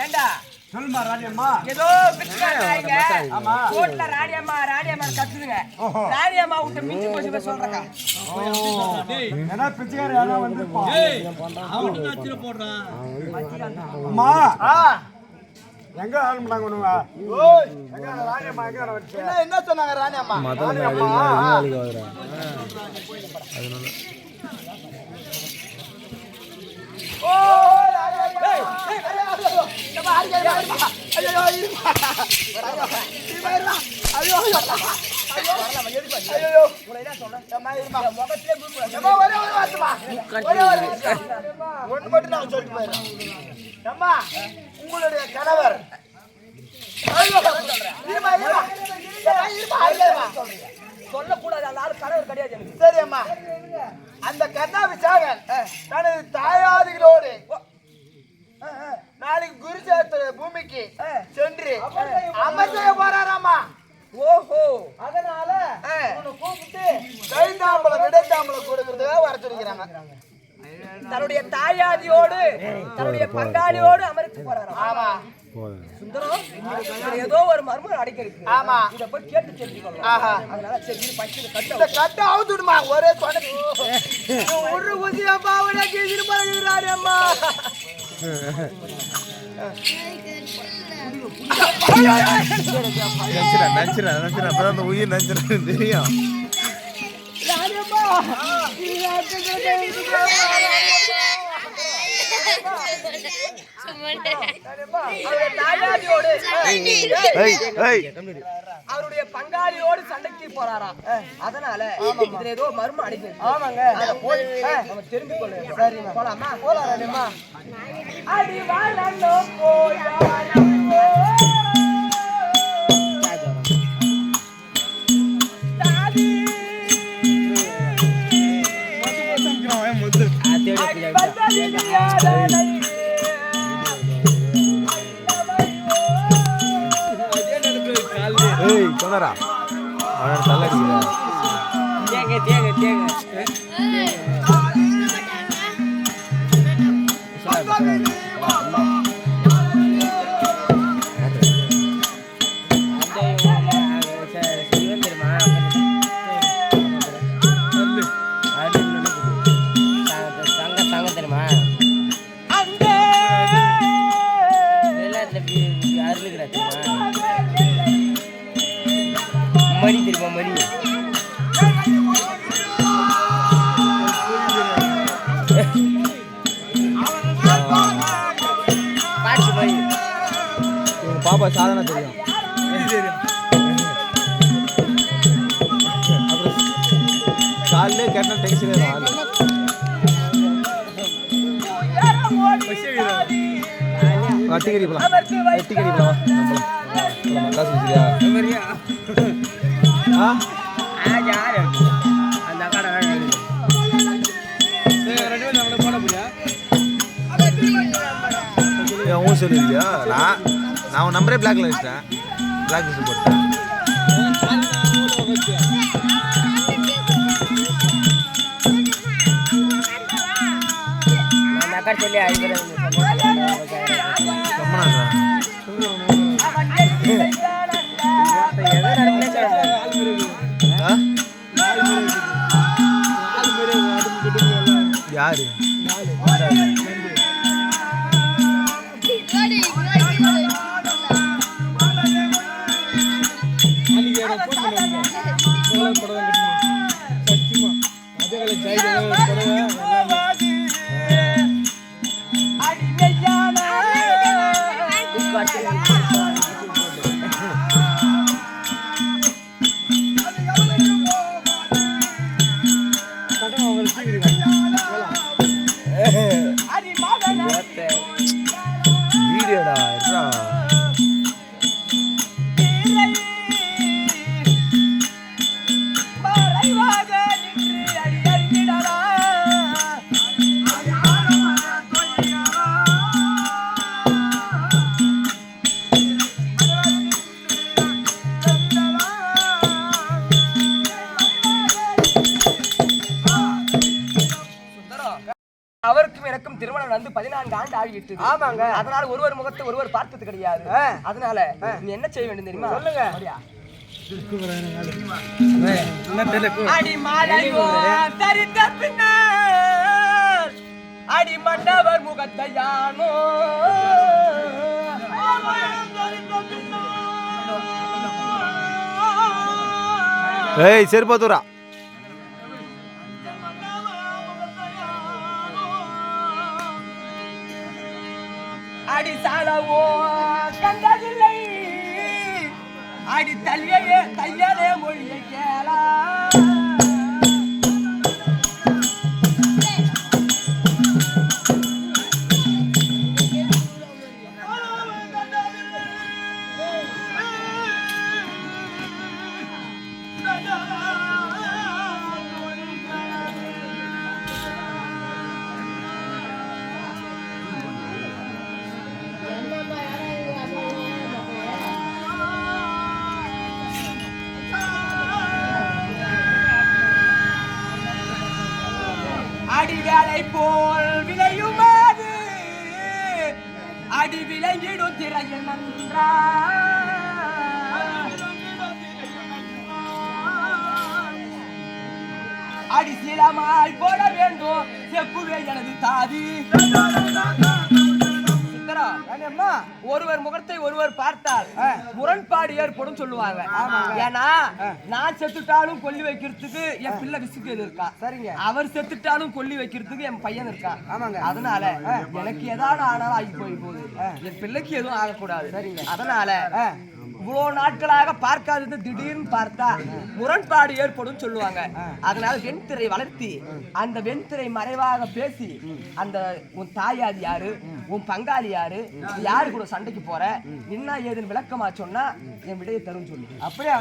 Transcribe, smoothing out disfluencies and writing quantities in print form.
ஏண்டா சொல்லுமா ராணியம்மா. ஏதோ பிச்சைக்காரங்க கோட்ல ராணியம்மா கத்துதுங்க. ராணியம்மா விட்டு மிஞ்சி போச்சு பேச சொல்றக்கா. ஏன்னா பிச்சைக்கார யாரோ வந்திருப்பா. அவன் நச்சிர போடுறான். அம்மா எங்க ஆரம்பிட்டாங்க ஒண்ணுங்க. ஓய் எங்க ராணியம்மா எங்க வச்சு என்ன சொன்னாங்க ராணியம்மா? ஓ உங்களுடைய கணவர் சொல்லக்கூடாது. அந்த ஆள் கணவர் கிடையாது. சரி அம்மா, அந்த கண்ணாபிஷாக தனது தாயாதிகளோடு நாளைக்கு குருஜாத்திர பூமிக்கு சென்று அமர்ந்த போறாராமா. ஓஹோ, அதனால கூப்பிட்டு கைந்தாம்பளம் விடைத்தாம்பளம் கொடுக்கறதுக்காக வர சொல்லிக்கிறாங்க. தன்னுடைய தாயாதியோடு தன்னுடைய பங்காளியோடு அமர்த்து போறாராம். ஆமா சுந்தரம், ஏதோ ஒரு மர்மம் அடைக்கிறது. ஆமா, இத போய் கேட்டு தெரிஞ்சுக்கணும். அதனால சரி பச்சை கட்ட அவுத்துடுமா. ஒரே ஒரு குதியா பாவடா கேசிட்டு போறாரு அம்மா. உயிர் நஞ்சிரா தெரியும். அவருடைய பங்காளியோடு சண்டைக்கு போறாராம். அதனால ஏதோ மர்மம் அடிக்குது. ஆமாங்க, போய் நம்ம தெரிந்து கொள்ள. சரி போலாமா? போலாமா? அடி வாழோ போயா சொன்னாரா அவன் தள்ளடிக்கிறா. மணி தெரியுமா? மணி பாப்பா சாதனை தெரியும். காலையிலே கேட்ட டென்ஷன் வெட்டிக்கறி போலாம். வெட்டிக்கறி போலாம். காசு வச்சுக்கியா? அந்த கடை ஊன் சொல்லிருக்கியா? நான் உன் நம்பரே பிளாக்ல வச்சிட்டேன். பிளாக் லிஸ்ட் போட்டேன். யாரு வீடியோடா அவருக்கும் எனக்கும் திருமணம் வந்து 14 ஆண்டு ஆகிவிட்டது. ஆமாங்க. அதனால ஒருவர் முகத்தை ஒருவர் பார்த்தது கிடையாது. அதனால நீ என்ன செய்ய வேண்டும் தெரியுமா? சொல்லுங்க. அடி மாலையோ தரித்த பின்னர் அடி மண்டவர் முகத்தை யானோ ஏய் செருப்பாத்தூரா அடி சாலவோ கண்டதில்லை அடி தையலே மொழியை கேளா அடி வேலை போல் விளையுமாது அடி விளையிடும் திரையில் நன்றா அடி சீலமாய் போட வேண்டும் செப்புவே எனது தாதி. ஒருவர் முகத்தை ஒருவர் பார்த்தால் முரண்பாடு ஏற்படும் சொல்லுவாங்க. ஏன்னா நான் செத்துட்டாலும் கொல்லி வைக்கிறதுக்கு என் பிள்ளை விசுக்கு இருக்கா. சரிங்க. அவர் செத்துட்டாலும் கொல்லி வைக்கிறதுக்கு என் பையன் இருக்கா. ஆமாங்க. அதனால எனக்கு ஏதாவது ஆனாலும் ஆகி போகுது, என் பிள்ளைக்கு எதுவும் ஆகக்கூடாது. சரிங்க. அதனால இவ்வளவு நாட்களாக பார்க்காதது திடீர்னு பார்த்தா முரண்பாடு ஏற்படும் சொல்லுவாங்க. அதனால வெண்திரை வளர்த்தி அந்த வெண்திரை மறைவாக பேசி அந்த உன் தாயாதி யாரு, உன் பங்காளி யாரு, யாரு கூட சண்டைக்கு போற, என்ன ஏதுன்னு விளக்கமா சொன்னா என் விடையை தரும் சொல்லி அப்படியே